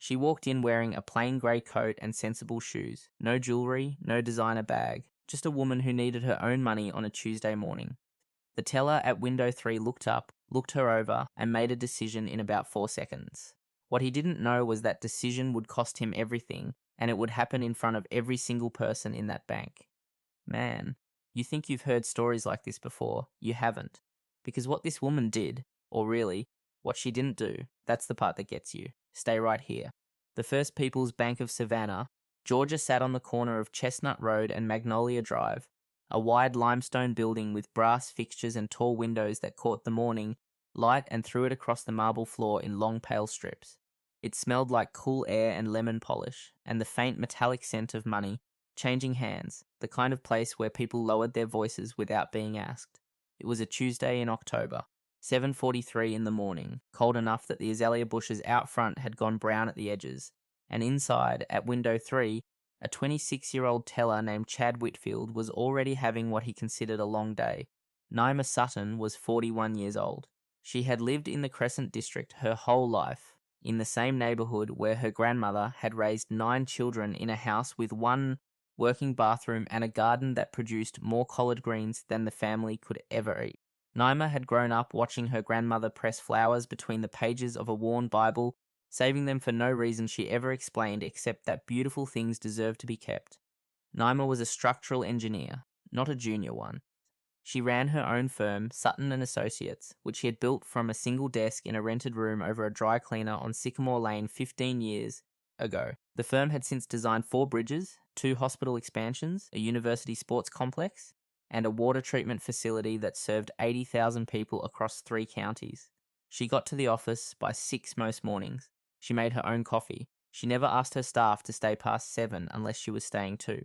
She walked in wearing a plain grey coat and sensible shoes. No jewellery, no designer bag. Just a woman who needed her own money on a Tuesday morning. The teller at window 3 looked up, looked her over, and made a decision in about 4 seconds. What he didn't know was that decision would cost him everything, and it would happen in front of every single person in that bank. Man, you think you've heard stories like this before. You haven't. Because what this woman did, or really, what she didn't do, that's the part that gets you. Stay right here. The First People's Bank of Savannah, Georgia sat on the corner of Chestnut Road and Magnolia Drive, a wide limestone building with brass fixtures and tall windows that caught the morning light and threw it across the marble floor in long pale strips. It smelled like cool air and lemon polish, and the faint metallic scent of money, changing hands, the kind of place where people lowered their voices without being asked. It was a Tuesday in October, 7:43 in the morning, cold enough that the azalea bushes out front had gone brown at the edges, and inside, at window 3, a 26-year-old teller named Chad Whitfield was already having what he considered a long day. Naima Sutton was 41 years old. She had lived in the Crescent District her whole life, in the same neighborhood where her grandmother had raised 9 children in a house with one working bathroom and a garden that produced more collard greens than the family could ever eat. Naima had grown up watching her grandmother press flowers between the pages of a worn Bible, saving them for no reason she ever explained except that beautiful things deserved to be kept. Naima was a structural engineer, not a junior one. She ran her own firm, Sutton & Associates, which she had built from a single desk in a rented room over a dry cleaner on Sycamore Lane 15 years ago. The firm had since designed 4 bridges, 2 hospital expansions, a university sports complex, and a water treatment facility that served 80,000 people across 3 counties. She got to the office by 6 most mornings. She made her own coffee. She never asked her staff to stay past 7 unless she was staying too.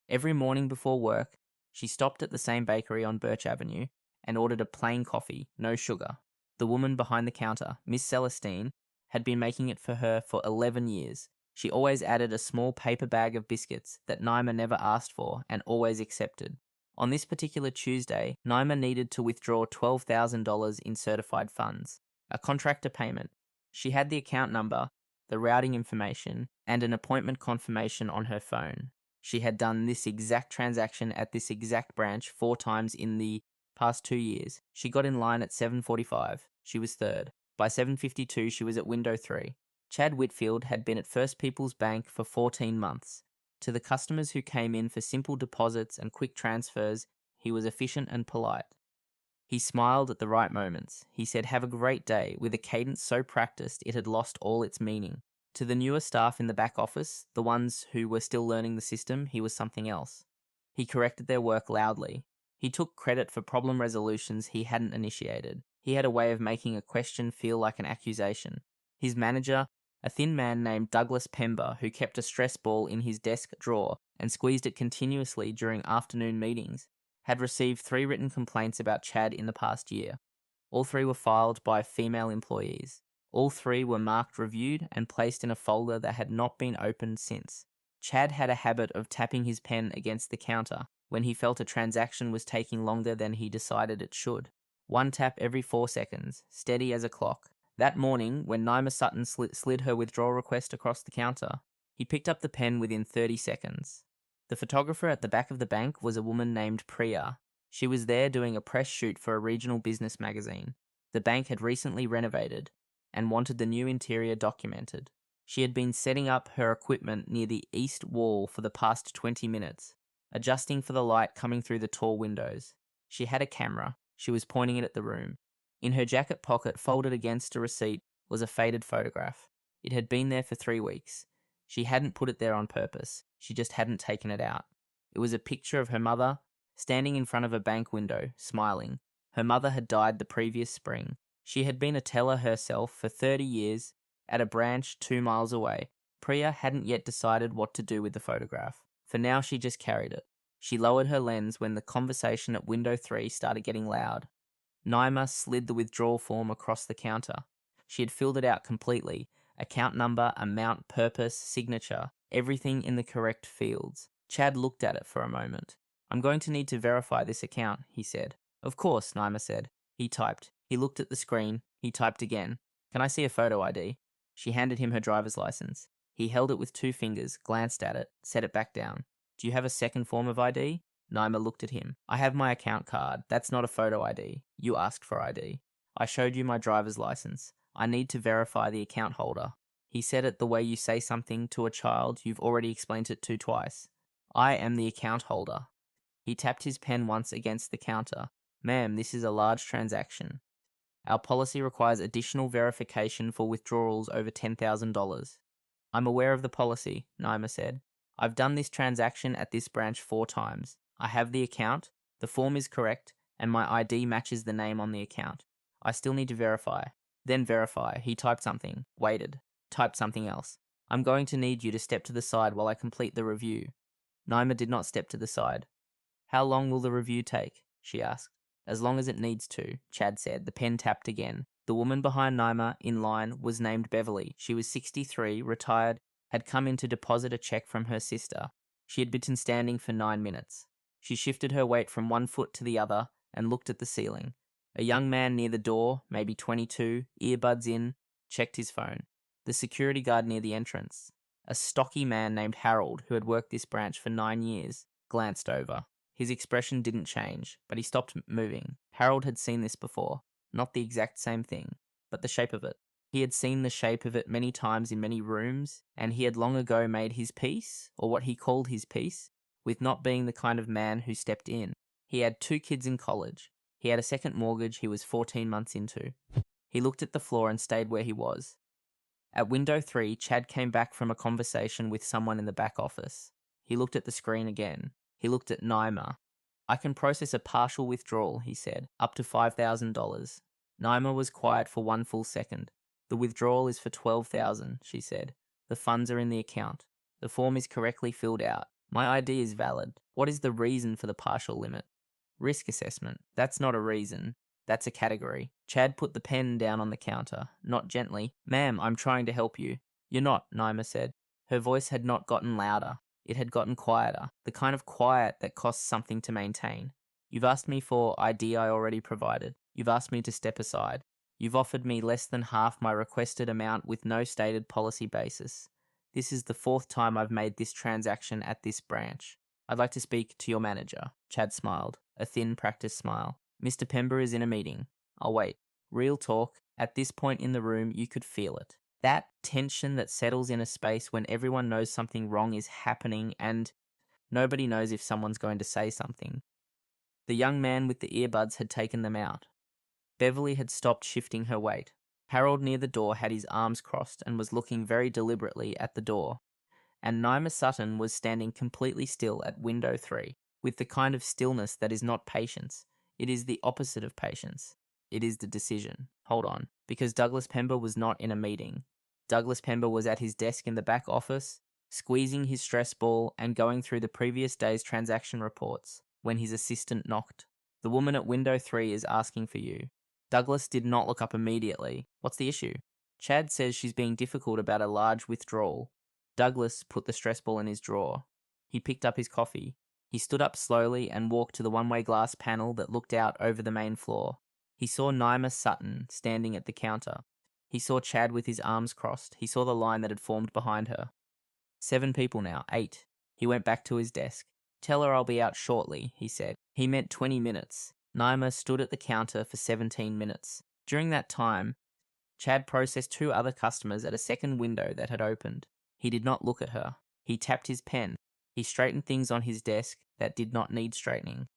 Every morning before work, she stopped at the same bakery on Birch Avenue and ordered a plain coffee, no sugar. The woman behind the counter, Miss Celestine, had been making it for her for 11 years. She always added a small paper bag of biscuits that Naima never asked for and always accepted. On this particular Tuesday, Naima needed to withdraw $12,000 in certified funds, a contractor payment. She had the account number, the routing information, and an appointment confirmation on her phone. She had done this exact transaction at this exact branch 4 times in the past 2 years. She got in line at 7:45. She was third. By 7:52, she was at window 3. Chad Whitfield had been at First People's Bank for 14 months. To the customers who came in for simple deposits and quick transfers, he was efficient and polite. He smiled at the right moments. He said, "Have a great day," with a cadence so practiced it had lost all its meaning. To the newer staff in the back office, the ones who were still learning the system, he was something else. He corrected their work loudly. He took credit for problem resolutions he hadn't initiated. He had a way of making a question feel like an accusation. His manager, a thin man named Douglas Pember, who kept a stress ball in his desk drawer and squeezed it continuously during afternoon meetings, had received 3 written complaints about Chad in the past year. All 3 were filed by female employees. All 3 were marked reviewed and placed in a folder that had not been opened since. Chad had a habit of tapping his pen against the counter when he felt a transaction was taking longer than he decided it should. 1 tap every 4 seconds, steady as a clock. That morning, when Naima Sutton slid her withdrawal request across the counter, he picked up the pen within 30 seconds. The photographer at the back of the bank was a woman named Priya. She was there doing a press shoot for a regional business magazine. The bank had recently renovated and wanted the new interior documented. She had been setting up her equipment near the east wall for the past 20 minutes, adjusting for the light coming through the tall windows. She had a camera. She was pointing it at the room. In her jacket pocket, folded against a receipt, was a faded photograph. It had been there for 3 weeks. She hadn't put it there on purpose. She just hadn't taken it out. It was a picture of her mother, standing in front of a bank window, smiling. Her mother had died the previous spring. She had been a teller herself for 30 years at a branch 2 miles away. Priya hadn't yet decided what to do with the photograph. For now, she just carried it. She lowered her lens when the conversation at window 3 started getting loud. Naima slid the withdrawal form across the counter. She had filled it out completely. Account number, amount, purpose, signature, everything in the correct fields. Chad looked at it for a moment. "I'm going to need to verify this account," he said. "Of course," Naima said. He typed. He looked at the screen. He typed again. "Can I see a photo ID?" She handed him her driver's license. He held it with 2 fingers, glanced at it, set it back down. Do you have a second form of ID? Naima looked at him. I have my account card. That's not a photo ID. You asked for ID. I showed you my driver's license. I need to verify the account holder. He said it the way you say something to a child you've already explained it to twice. I am the account holder. He tapped his pen once against the counter. Ma'am, this is a large transaction. Our policy requires additional verification for withdrawals over $10,000. I'm aware of the policy, Naima said. I've done this transaction at this branch 4 times. I have the account, the form is correct, and my ID matches the name on the account. I still need to verify. Then verify. He typed something, waited, typed something else. I'm going to need you to step to the side while I complete the review. Naima did not step to the side. How long will the review take? She asked. As long as it needs to, Chad said. The pen tapped again. The woman behind Naima in line was named Beverly. She was 63, retired, had come in to deposit a check from her sister. She had been standing for 9 minutes. She shifted her weight from one foot to the other and looked at the ceiling. A young man near the door, maybe 22, earbuds in, checked his phone. The security guard near the entrance, a stocky man named Harold who had worked this branch for 9 years, glanced over. His expression didn't change, but he stopped moving. Harold had seen this before. Not the exact same thing, but the shape of it. He had seen the shape of it many times in many rooms, and he had long ago made his peace, or what he called his peace, with not being the kind of man who stepped in. He had 2 kids in college. He had a second mortgage he was 14 months into. He looked at the floor and stayed where he was. At window 3, Chad came back from a conversation with someone in the back office. He looked at the screen again. He looked at Naima. I can process a partial withdrawal, he said, up to $5,000. Naima was quiet for 1 full second. The withdrawal is for $12,000, she said. The funds are in the account. The form is correctly filled out. My ID is valid. What is the reason for the partial limit? Risk assessment. That's not a reason. That's a category. Chad put the pen down on the counter, not gently. Ma'am, I'm trying to help you. You're not, Naima said. Her voice had not gotten louder. It had gotten quieter, the kind of quiet that costs something to maintain. You've asked me for ID I already provided. You've asked me to step aside. You've offered me less than half my requested amount with no stated policy basis. This is the 4th time I've made this transaction at this branch. I'd like to speak to your manager. Chad smiled, a thin, practiced smile. Mr. Pember is in a meeting. I'll wait. Real talk. At this point in the room, you could feel it. That tension that settles in a space when everyone knows something wrong is happening and nobody knows if someone's going to say something. The young man with the earbuds had taken them out. Beverly had stopped shifting her weight. Harold near the door had his arms crossed and was looking very deliberately at the door. And Naima Sutton was standing completely still at window 3, with the kind of stillness that is not patience. It is the opposite of patience. It is the decision. Hold on. Because Douglas Pember was not in a meeting. Douglas Pember was at his desk in the back office, squeezing his stress ball and going through the previous day's transaction reports, when his assistant knocked. The woman at window 3 is asking for you. Douglas did not look up immediately. What's the issue? Chad says she's being difficult about a large withdrawal. Douglas put the stress ball in his drawer. He picked up his coffee. He stood up slowly and walked to the one-way glass panel that looked out over the main floor. He saw Naima Sutton standing at the counter. He saw Chad with his arms crossed. He saw the line that had formed behind her. 7 people now, 8. He went back to his desk. Tell her I'll be out shortly, he said. He meant 20 minutes. Naima stood at the counter for 17 minutes. During that time, Chad processed 2 other customers at a second window that had opened. He did not look at her. He tapped his pen. He straightened things on his desk that did not need straightening.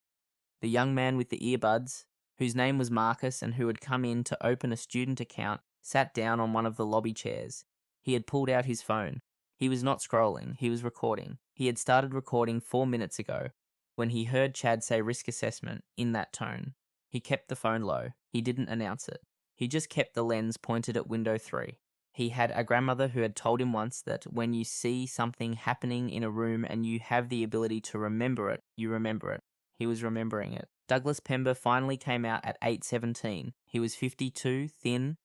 The young man with the earbuds, whose name was Marcus and who had come in to open a student account, sat down on one of the lobby chairs. He had pulled out his phone. He was not scrolling, he was recording. He had started recording 4 minutes ago, when he heard Chad say risk assessment in that tone. He kept the phone low. He didn't announce it. He just kept the lens pointed at window 3. He had a grandmother who had told him once that when you see something happening in a room and you have the ability to remember it, you remember it. He was remembering it. Douglas Pember finally came out at 8:17. He was 52, thin,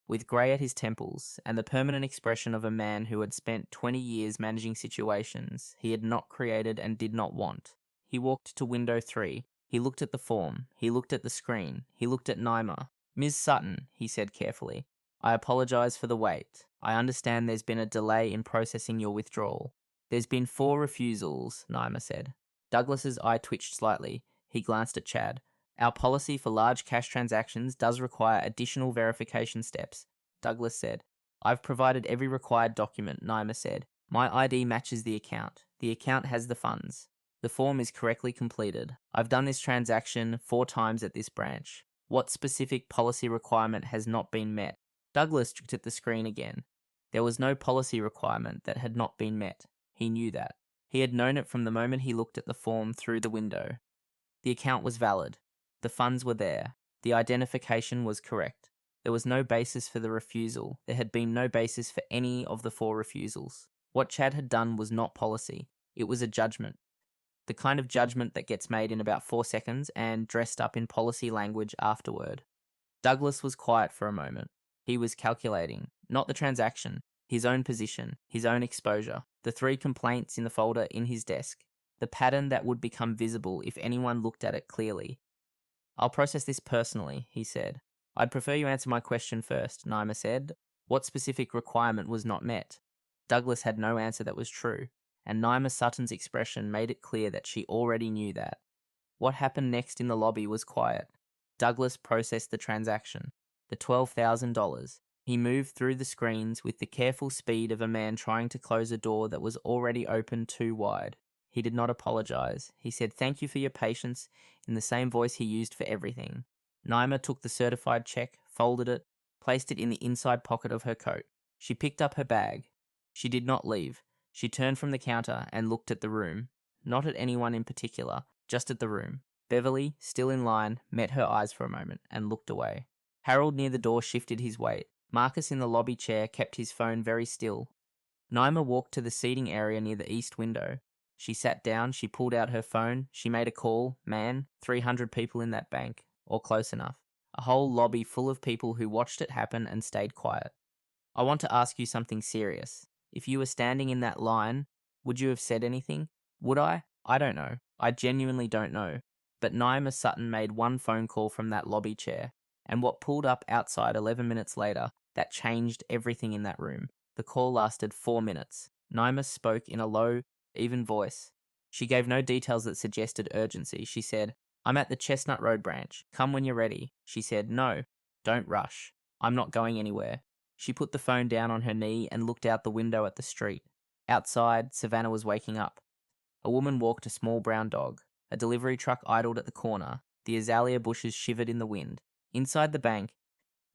with grey at his temples, and the permanent expression of a man who had spent 20 years managing situations he had not created and did not want. He walked to window 3. He looked at the form. He looked at the screen. He looked at Naima. Ms. Sutton, he said carefully. I apologize for the wait. I understand there's been a delay in processing your withdrawal. There's been 4 refusals, Naima said. Douglas's eye twitched slightly. He glanced at Chad. Our policy for large cash transactions does require additional verification steps, Douglas said. I've provided every required document, Naima said. My ID matches the account. The account has the funds. The form is correctly completed. I've done this transaction 4 times at this branch. What specific policy requirement has not been met? Douglas looked at the screen again. There was no policy requirement that had not been met. He knew that. He had known it from the moment he looked at the form through the window. The account was valid. The funds were there. The identification was correct. There was no basis for the refusal. There had been no basis for any of the 4 refusals. What Chad had done was not policy. It was a judgment. The kind of judgment that gets made in about 4 seconds and dressed up in policy language afterward. Douglas was quiet for a moment. He was calculating, not the transaction, his own position, his own exposure, the 3 complaints in the folder in his desk, the pattern that would become visible if anyone looked at it clearly. I'll process this personally, he said. I'd prefer you answer my question first, Naima said. What specific requirement was not met? Douglas had no answer that was true, and Naima Sutton's expression made it clear that she already knew that. What happened next in the lobby was quiet. Douglas processed the transaction, the $12,000. He moved through the screens with the careful speed of a man trying to close a door that was already open too wide. He did not apologize. He said thank you for your patience in the same voice he used for everything. Naima took the certified check, folded it, placed it in the inside pocket of her coat. She picked up her bag. She did not leave. She turned from the counter and looked at the room. Not at anyone in particular, just at the room. Beverly, still in line, met her eyes for a moment and looked away. Harold near the door shifted his weight. Marcus in the lobby chair kept his phone very still. Naima walked to the seating area near the east window. She sat down, she pulled out her phone, she made a call. Man, 300 people in that bank, or close enough. A whole lobby full of people who watched it happen and stayed quiet. I want to ask you something serious. If you were standing in that line, would you have said anything? Would I? I don't know. I genuinely don't know. But Naima Sutton made one phone call from that lobby chair, and what pulled up outside 11 minutes later, that changed everything in that room. The call lasted 4 minutes. Naima spoke in a low, even voice. She gave no details that suggested urgency. She said, I'm at the Chestnut Road branch. Come when you're ready. She said, no, don't rush. I'm not going anywhere. She put the phone down on her knee and looked out the window at the street. Outside, Savannah was waking up. A woman walked a small brown dog. A delivery truck idled at the corner. The azalea bushes shivered in the wind. Inside the bank,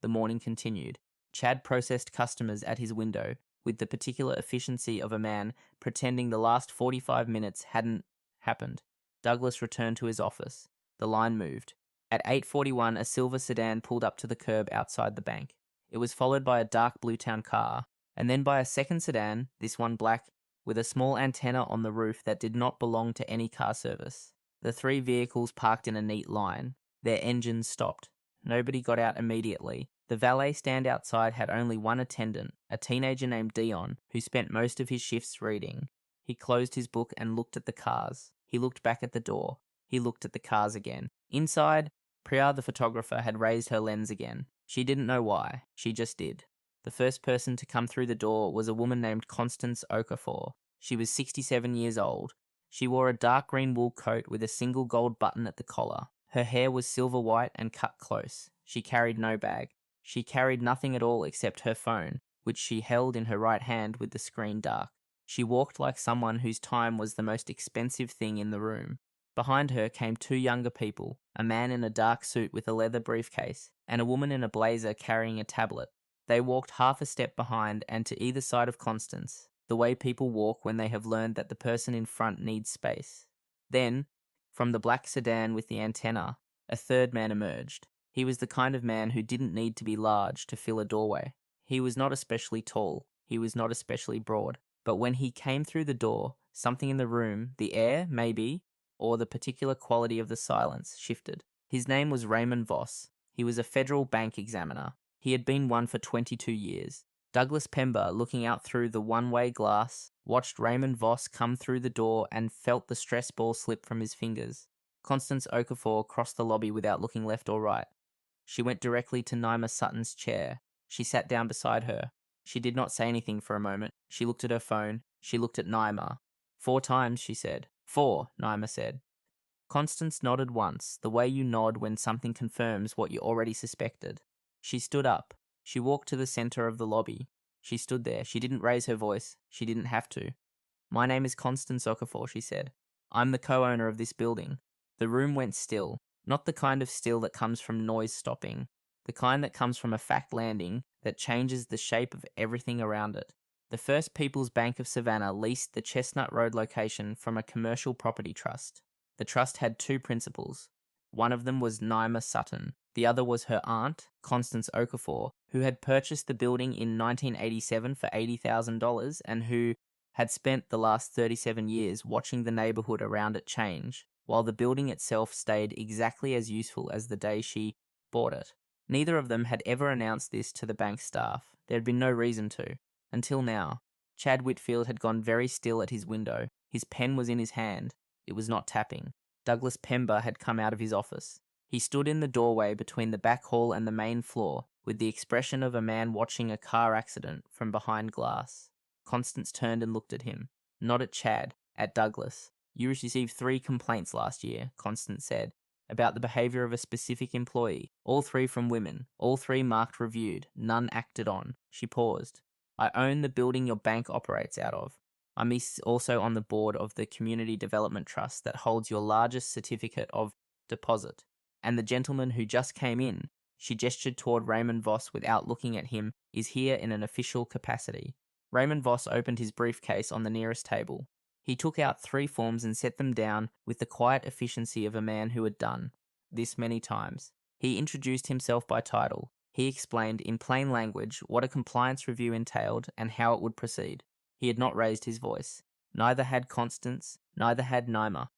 the morning continued. Chad processed customers at his window with the particular efficiency of a man pretending the last 45 minutes hadn't happened. Douglas returned to his office. The line moved. At 8:41, a silver sedan pulled up to the curb outside the bank. It was followed by a dark Bluetown car, and then by a second sedan, this one black, with a small antenna on the roof that did not belong to any car service. The 3 vehicles parked in a neat line. Their engines stopped. Nobody got out immediately. The valet stand outside had only one attendant, a teenager named Dion, who spent most of his shifts reading. He closed his book and looked at the cars. He looked back at the door. He looked at the cars again. Inside, Priya the photographer had raised her lens again. She didn't know why. She just did. The first person to come through the door was a woman named Constance Okafor. She was 67 years old. She wore a dark green wool coat with a single gold button at the collar. Her hair was silver white and cut close. She carried no bag. She carried nothing at all except her phone, which she held in her right hand with the screen dark. She walked like someone whose time was the most expensive thing in the room. Behind her came 2 younger people, a man in a dark suit with a leather briefcase, and a woman in a blazer carrying a tablet. They walked half a step behind and to either side of Constance, the way people walk when they have learned that the person in front needs space. Then, from the black sedan with the antenna, a third man emerged. He was the kind of man who didn't need to be large to fill a doorway. He was not especially tall. He was not especially broad. But when he came through the door, something in the room, the air, maybe, or the particular quality of the silence, shifted. His name was Raymond Voss. He was a federal bank examiner. He had been one for 22 years. Douglas Pember, looking out through the one-way glass, watched Raymond Voss come through the door and felt the stress ball slip from his fingers. Constance Okafor crossed the lobby without looking left or right. She went directly to Naima Sutton's chair. She sat down beside her. She did not say anything for a moment. She looked at her phone. She looked at Naima. 4 times, she said. 4, Naima said. Constance nodded once, the way you nod when something confirms what you already suspected. She stood up. She walked to the center of the lobby. She stood there. She didn't raise her voice. She didn't have to. My name is Constance Okafor, she said. I'm the co-owner of this building. The room went still, not the kind of still that comes from noise stopping, the kind that comes from a fact landing that changes the shape of everything around it. The First People's Bank of Savannah leased the Chestnut Road location from a commercial property trust. The trust had 2 principals. One of them was Naima Sutton. The other was her aunt, Constance Okafor, who had purchased the building in 1987 for $80,000 and who had spent the last 37 years watching the neighborhood around it change, while the building itself stayed exactly as useful as the day she bought it. Neither of them had ever announced this to the bank staff. There had been no reason to. Until now. Chad Whitfield had gone very still at his window. His pen was in his hand. It was not tapping. Douglas Pember had come out of his office. He stood in the doorway between the back hall and the main floor, with the expression of a man watching a car accident from behind glass. Constance turned and looked at him. Not at Chad, at Douglas. You received 3 complaints last year, Constance said, about the behaviour of a specific employee. All 3 from women. All 3 marked reviewed. None acted on. She paused. I own the building your bank operates out of. I'm also on the board of the Community Development Trust that holds your largest certificate of deposit. And the gentleman who just came in, she gestured toward Raymond Voss without looking at him, is here in an official capacity. Raymond Voss opened his briefcase on the nearest table. He took out 3 forms and set them down with the quiet efficiency of a man who had done this many times. He introduced himself by title. He explained in plain language what a compliance review entailed and how it would proceed. He had not raised his voice. Neither had Constance, neither had Naima.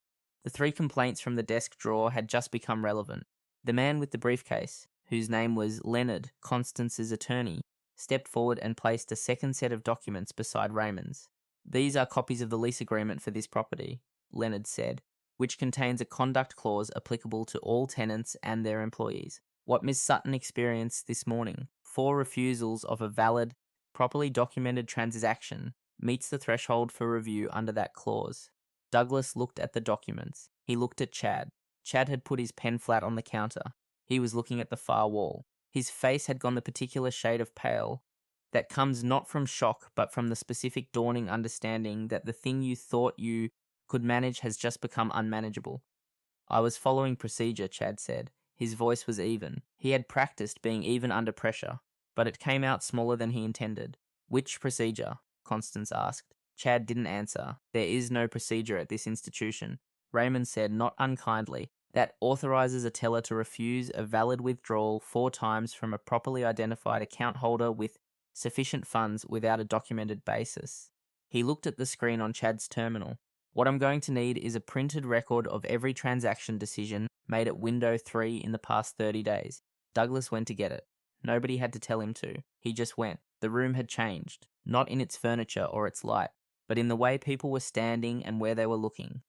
The 3 complaints from the desk drawer had just become relevant. The man with the briefcase, whose name was Leonard, Constance's attorney, stepped forward and placed a second set of documents beside Raymond's. These are copies of the lease agreement for this property, Leonard said, which contains a conduct clause applicable to all tenants and their employees. What Miss Sutton experienced this morning, 4 refusals of a valid, properly documented transaction, meets the threshold for review under that clause. Douglas looked at the documents. He looked at Chad. Chad had put his pen flat on the counter. He was looking at the far wall. His face had gone the particular shade of pale that comes not from shock but from the specific dawning understanding that the thing you thought you could manage has just become unmanageable. I was following procedure, Chad said. His voice was even. He had practiced being even under pressure, but it came out smaller than he intended. Which procedure? Constance asked. Chad didn't answer. There is no procedure at this institution. Raymond said, not unkindly, that authorizes a teller to refuse a valid withdrawal 4 times from a properly identified account holder with sufficient funds without a documented basis. He looked at the screen on Chad's terminal. What I'm going to need is a printed record of every transaction decision made at window 3 in the past 30 days. Douglas went to get it. Nobody had to tell him to. He just went. The room had changed, not in its furniture or its light, but in the way people were standing and where they were looking.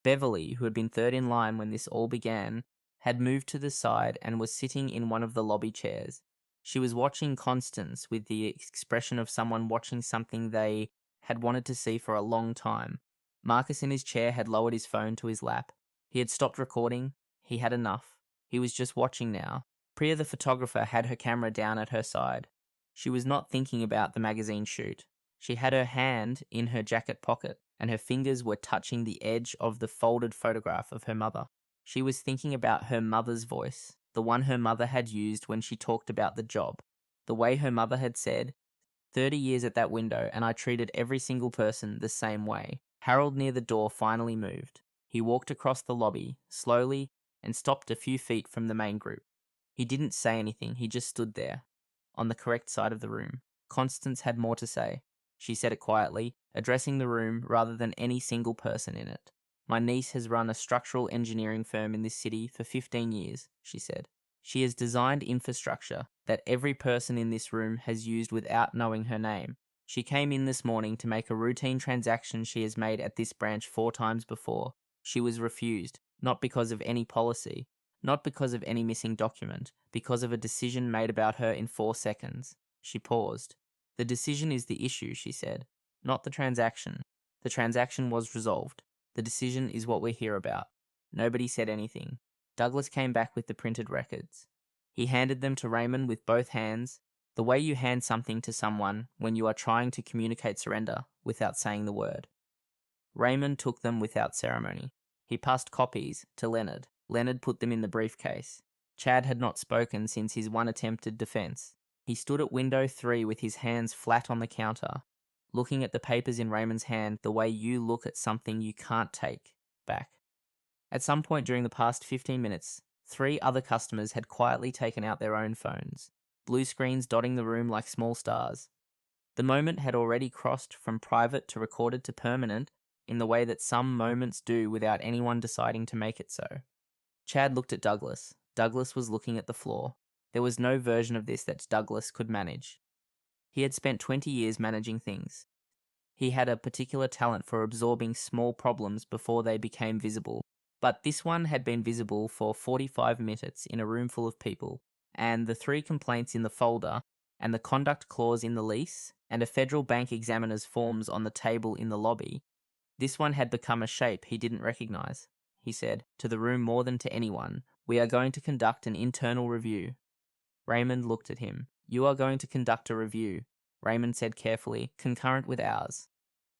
Beverly, who had been third in line when this all began, had moved to the side and was sitting in one of the lobby chairs. She was watching Constance with the expression of someone watching something they had wanted to see for a long time. Marcus in his chair had lowered his phone to his lap. He had stopped recording. He had enough. He was just watching now. Priya the photographer had her camera down at her side. She was not thinking about the magazine shoot. She had her hand in her jacket pocket, and her fingers were touching the edge of the folded photograph of her mother. She was thinking about her mother's voice, the one her mother had used when she talked about the job, the way her mother had said, 30 years at that window and I treated every single person the same way. Harold near the door finally moved. He walked across the lobby, slowly, and stopped a few feet from the main group. He didn't say anything, he just stood there, on the correct side of the room. Constance had more to say. She said it quietly, addressing the room rather than any single person in it. My niece has run a structural engineering firm in this city for 15 years, she said. She has designed infrastructure that every person in this room has used without knowing her name. She came in this morning to make a routine transaction she has made at this branch 4 times before. She was refused, not because of any policy, Not because of any missing document, because of a decision made about her in 4 seconds. She paused. The decision is the issue, she said, not the transaction. The transaction was resolved. The decision is what we're here about. Nobody said anything. Douglas came back with the printed records. He handed them to Raymond with both hands, the way you hand something to someone when you are trying to communicate surrender without saying the word. Raymond took them without ceremony. He passed copies to Leonard. Leonard put them in the briefcase. Chad had not spoken since his one attempted defense. He stood at window 3 with his hands flat on the counter, looking at the papers in Raymond's hand the way you look at something you can't take back. At some point during the past 15 minutes, 3 other customers had quietly taken out their own phones, blue screens dotting the room like small stars. The moment had already crossed from private to recorded to permanent in the way that some moments do without anyone deciding to make it so. Chad looked at Douglas. Douglas was looking at the floor. There was no version of this that Douglas could manage. He had spent 20 years managing things. He had a particular talent for absorbing small problems before they became visible. But this one had been visible for 45 minutes in a room full of people, and the 3 complaints in the folder, and the conduct clause in the lease, and a federal bank examiner's forms on the table in the lobby, this one had become a shape he didn't recognize. He said, to the room more than to anyone, "We are going to conduct an internal review." Raymond looked at him. "You are going to conduct a review," Raymond said carefully, "concurrent with ours."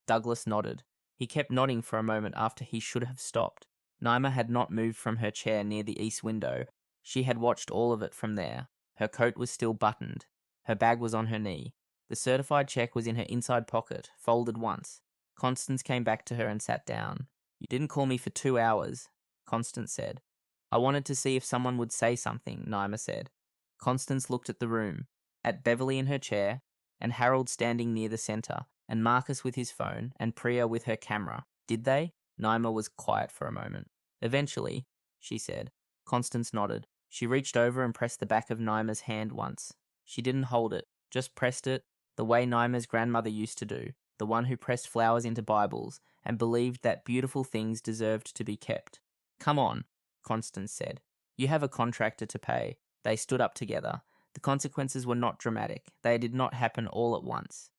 Douglas nodded. He kept nodding for a moment after he should have stopped. Naima had not moved from her chair near the east window. She had watched all of it from there. Her coat was still buttoned. Her bag was on her knee. The certified check was in her inside pocket, folded once. Constance came back to her and sat down. "You didn't call me for 2 hours," Constance said. "I wanted to see if someone would say something," Naima said. Constance looked at the room, at Beverly in her chair, and Harold standing near the center, and Marcus with his phone, and Priya with her camera. "Did they?" Naima was quiet for a moment. "Eventually," she said. Constance nodded. She reached over and pressed the back of Naima's hand once. She didn't hold it, just pressed it, the way Naima's grandmother used to do, the one who pressed flowers into Bibles and believed that beautiful things deserved to be kept. "Come on," Constance said. "You have a contractor to pay." They stood up together. The consequences were not dramatic. They did not happen all at once.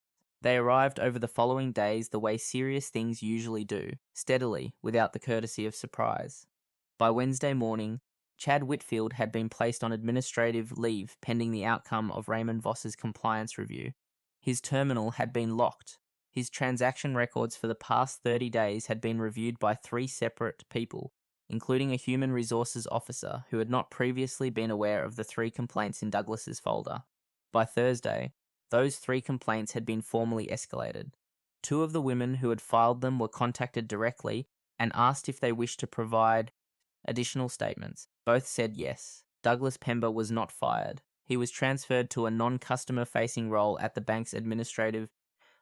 They arrived over the following days the way serious things usually do, steadily, without the courtesy of surprise. By Wednesday morning, Chad Whitfield had been placed on administrative leave pending the outcome of Raymond Voss's compliance review. His terminal had been locked. His transaction records for the past 30 days had been reviewed by 3 separate people, including a human resources officer who had not previously been aware of the 3 complaints in Douglas's folder. By Thursday, those 3 complaints had been formally escalated. 2 of the women who had filed them were contacted directly and asked if they wished to provide additional statements. Both said yes. Douglas Pember was not fired. He was transferred to a non-customer facing role at the bank's administrative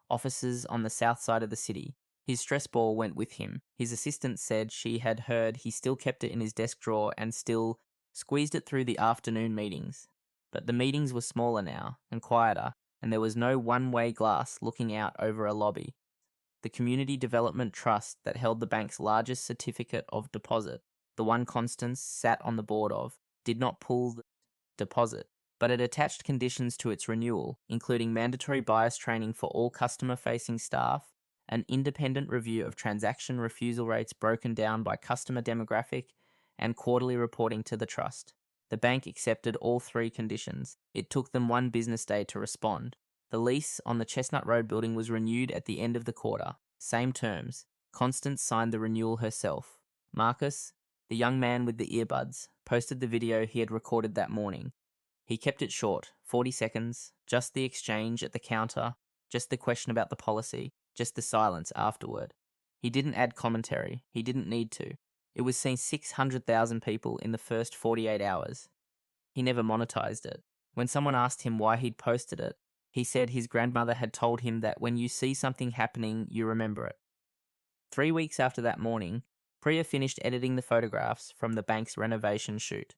offices on the south side of the city. His stress ball went with him. His assistant said she had heard he still kept it in his desk drawer and still squeezed it through the afternoon meetings. But the meetings were smaller now and quieter, and there was no one-way glass looking out over a lobby. The Community Development Trust that held the bank's largest certificate of deposit, the one Constance sat on the board of, did not pull the deposit, but it attached conditions to its renewal, including mandatory bias training for all customer-facing staff, an independent review of transaction refusal rates broken down by customer demographic, and quarterly reporting to the trust. The bank accepted all 3 conditions. It took them 1 business day to respond. The lease on the Chestnut Road building was renewed at the end of the quarter. Same terms. Constance signed the renewal herself. Marcus, the young man with the earbuds, posted the video he had recorded that morning. He kept it short, 40 seconds, just the exchange at the counter, just the question about the policy, just the silence afterward. He didn't add commentary. He didn't need to. It was seen 600,000 people in the first 48 hours. He never monetized it. When someone asked him why he'd posted it, he said his grandmother had told him that when you see something happening, you remember it. 3 weeks after that morning, Priya finished editing the photographs from the bank's renovation shoot.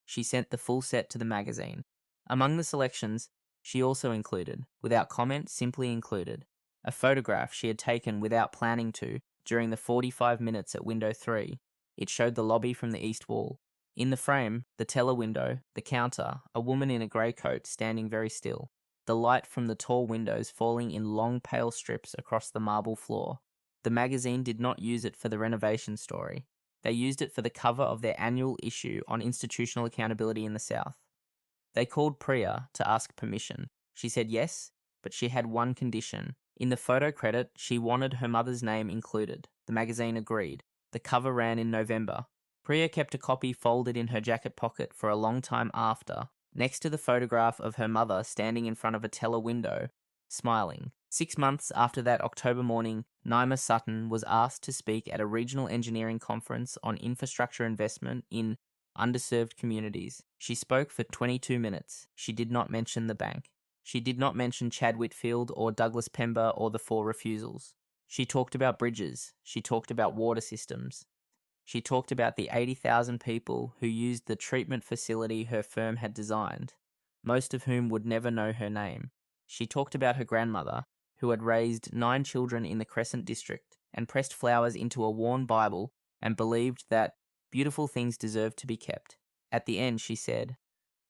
She sent the full set to the magazine. Among the selections, she also included, without comment, simply included, a photograph she had taken without planning to during the 45 minutes at window 3. It showed the lobby from the east wall. In the frame, the teller window, the counter, a woman in a grey coat standing very still, the light from the tall windows falling in long pale strips across the marble floor. The magazine did not use it for the renovation story. They used it for the cover of their annual issue on institutional accountability in the South. They called Priya to ask permission. She said yes, but she had one condition. In the photo credit, she wanted her mother's name included. The magazine agreed. The cover ran in November. Priya kept a copy folded in her jacket pocket for a long time after, next to the photograph of her mother standing in front of a teller window, smiling. 6 months after that October morning, Naima Sutton was asked to speak at a regional engineering conference on infrastructure investment in underserved communities. She spoke for 22 minutes. She did not mention the bank. She did not mention Chad Whitfield or Douglas Pember or the Four Refusals. She talked about bridges. She talked about water systems. She talked about the 80,000 people who used the treatment facility her firm had designed, most of whom would never know her name. She talked about her grandmother, who had raised 9 children in the Crescent District and pressed flowers into a worn Bible and believed that beautiful things deserve to be kept. At the end, she said,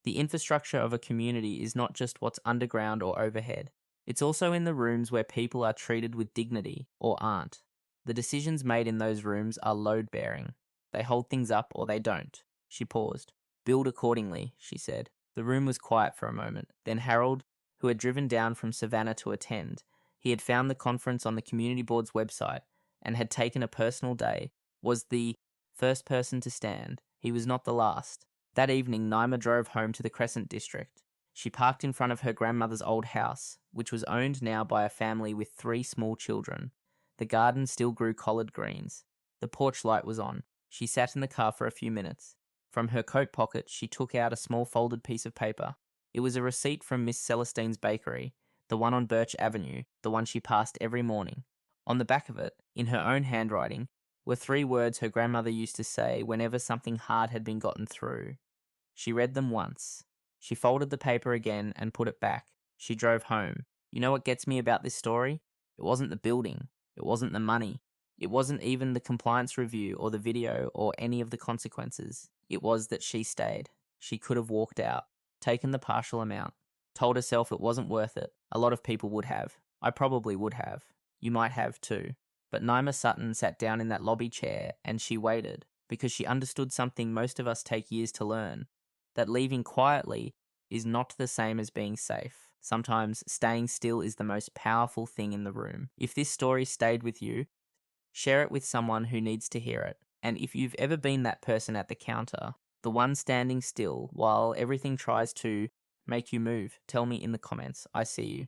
"The infrastructure of a community is not just what's underground or overhead. It's also in the rooms where people are treated with dignity or aren't. The decisions made in those rooms are load-bearing. They hold things up or they don't." She paused. "Build accordingly," she said. The room was quiet for a moment. Then Harold, who had driven down from Savannah to attend, he had found the conference on the community board's website and had taken a personal day, was the first person to stand. He was not the last. That evening, Naima drove home to the Crescent District. She parked in front of her grandmother's old house, which was owned now by a family with 3 small children. The garden still grew collard greens. The porch light was on. She sat in the car for a few minutes. From her coat pocket, she took out a small folded piece of paper. It was a receipt from Miss Celestine's bakery, the one on Birch Avenue, the one she passed every morning. On the back of it, in her own handwriting, were 3 words her grandmother used to say whenever something hard had been gotten through. She read them once. She folded the paper again and put it back. She drove home. You know what gets me about this story? It wasn't the building. It wasn't the money. It wasn't even the compliance review or the video or any of the consequences. It was that she stayed. She could have walked out, taken the partial amount, told herself it wasn't worth it. A lot of people would have. I probably would have. You might have too. But Naima Sutton sat down in that lobby chair and she waited because she understood something most of us take years to learn, that leaving quietly is not the same as being safe. Sometimes staying still is the most powerful thing in the room. If this story stayed with you, share it with someone who needs to hear it. And if you've ever been that person at the counter, the one standing still while everything tries to make you move, tell me in the comments. I see you.